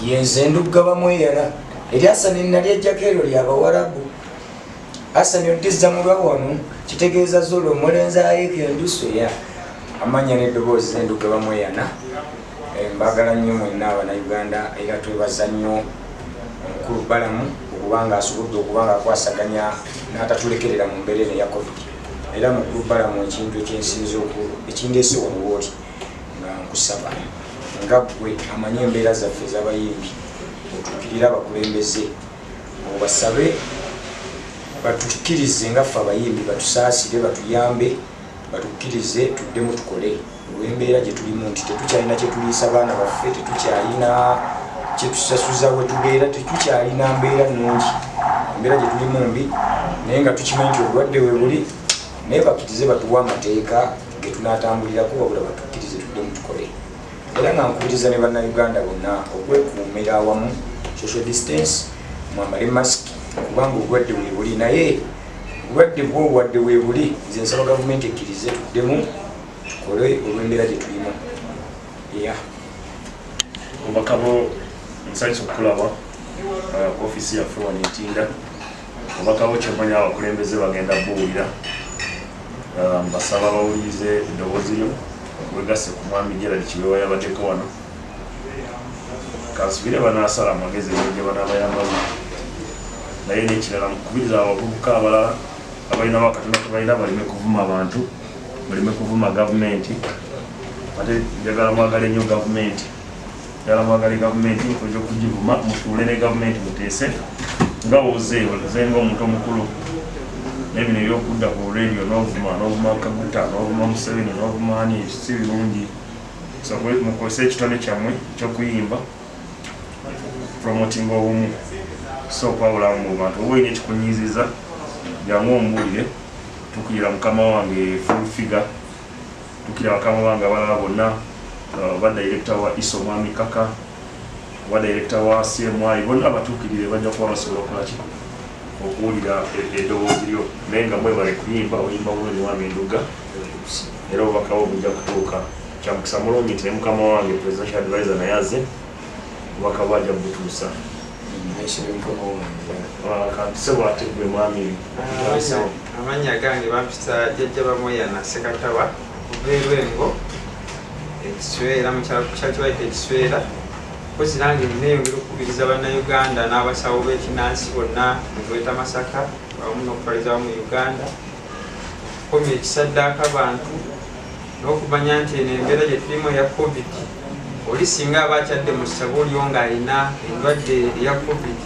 yenze ndugga bamweyala eri Hasani nali ejjakero ly'Abawarabu. Hasani odizza mu lwawano kitegeeza Zolo omulenzi ayika enduso ya amanya n'eddoboozi z'endugga bamweyana. Mbagala nnyo mwenna Abanayuganda era twebaza nnyo omukulu Balamu okubanga asobodde okubanga akwasaganya n'atatulekerera mu mbeera eno eya COVID. Era mukulu Balamu ekintu ekyensinze ekindeese wano bw'oti nga nkusaba nga ggwe amanyi embeera zaffe ez'abayimbi otukkirira abakulembeze obasabe batukkirize nga ffe abayimbi batusaasire batuyambe batukkirize tuddemu tukole olw'embeera gye tulimu nti tetukyalina kye tuliisa baana baffe tetukyalina kye tusasuza we tubeera tetukyalina mbeera nnungi embeera gye tulimu mbi naye nga tukimanyi nti obulwadde we buli naye bakkirize batuwa amateeka ge tunaatambulirako wabula batukkirize tuddemu tukole. Era nga nkubiriza ne Bannayuganda bonna okwekuumira awamu social distance mwambale masiki kubanga obulwadde we buli naye obulwadde bw'obulwadde we buli nze nsaba gavumenti ekkirize tuddemu tukole olw'embeera gye tulimu. Obakabo nsanyusa okukulaba ofiisi yaffe wano Ntinda. Obakabo kyemanya abakulembeze bagenda buwulira mbasaba bawulirize eddoboozi lyo wegasse ku mwami Gerald Kiweewa yabaddeko wano kansubire banaasala amagezi gye banaabayambamu naye n'ekirala mukubiriza abavubuka abalala abalina wakatono tebalina baleme kuvuma abantu baleme kuvuma gavumenti ate njagala mwagale nnyo gavumenti njagala mwagale gavumenti oja okugivuma mutuule ne gavumenti muteese nga oze ng'omuntu omukulu n'ebino ebyokudda ku radio n'ovuma Kaguta n'ovuma Museveni n'ovuma ani si birungi. So mukozese ekitone kyammwe ekyokuyimba promoting obumu so okwawulamu mu bantu oba olina ekikunyiiziza jangu ombuulire tukuyira mukama wange full figure tukira bakama wange abalala bonna ba director wa ISO Mwami Kaka wa director wa CMI bonna batuukirire bajja kuba basobola okolaki okuwulira eddoboozi lyo naye nga mwebale kuyimba oyimba bulungi Mwami Ndugga era obubakawo bujja kutuuka. Kyamukisa mulungi nti ne mukama wange presidential advisor naye azze obubaka bwajja butuusa. Kantise bwate gwe mwami amanya gange bampisa Jjajja Bamweyana Ssekatawa okuva e Lwengo ekiswera mukyalo kyakibaita ekiswera kozi nange nneeyongera okukubiriza Bannayuganda n'abasawo b'ekinnansi bonna mutuweta Masaka wamu n'okutwaliza mu Uganda kukomya ekisaddaaka abantu n'okumanya nti eno embeera gye tulimu eya COVID oli singa aba akyadde mu ssabo olyo ng'alina endwadde eya COVID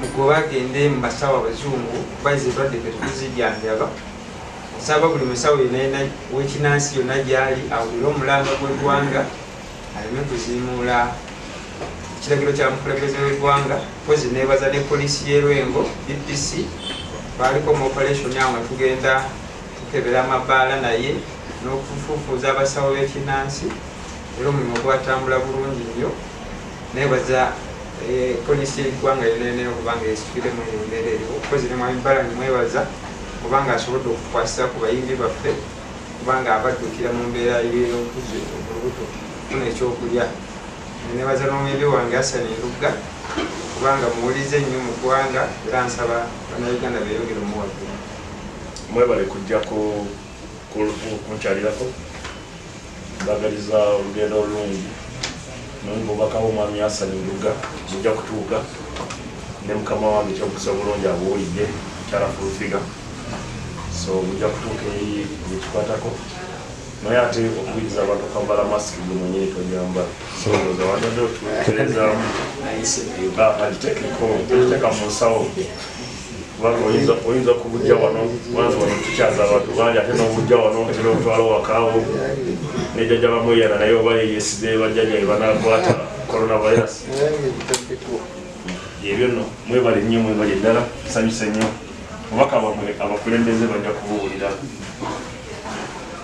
mugoba agende mu basawo abazungu kuba ezo endwadde tetuzijjanjaba nsaba buli musawo yenna w'ekinnansi yonna gy'ali awulire omulanga gw'eggwanga aleme kuziimuula ekiragiro kya mukulembeze w'eggwanga kozi neebaza ne poliisi y'e Lwengo DPC baaliko mu operation awo nga tugenda tukebera amabbaala naye n'okufuufuuza abasawo b'ekinnansi era omulimu gwatambula bulungi nnyo. Neebaza poliisi y'eggwanga yonene okubanga yesituliremu embeera eriwo kozi ne Mwami Balamu mwebaza kubanga asobodde okukwasisa ku bayimbi baffe kubanga abaddukira mu mbeera y'obukuzi olubuto funa ekyokulya. Neebaza n'omwebe wange Hasani Ndugga kubanga muwulize nnyo mu ggwanga era nsaba Bannayuganda beeyongere omuwaggulu. Mwebale kujjako kunkyalirako mbagaliza olugendo olulungi n'obubakawo Mwami Hasani Ndugga bujja kutuuka ne mukama wange ekyokukisa obulungi abuwulidde kyala full figure so bujja kutuuka eri ekikwatako naye ate okuyiriza abantu kwambala masiki gwe mwenyini tojambala so oza wadadde otukerezaamu agiteeka mu nsawo kubanga oyinza kubujja wano wanza wano tukyaza abantu bangi ate n'obujja wano otera otwala wakaawo ne Jjajja Bamweyana naye oba yeyesize bajjajja be banaakwata coronavirus ebyo nno mwebale nnyo mwebale ddala nsanyuse nnyo obaka abakulembeze bajja kubuwulira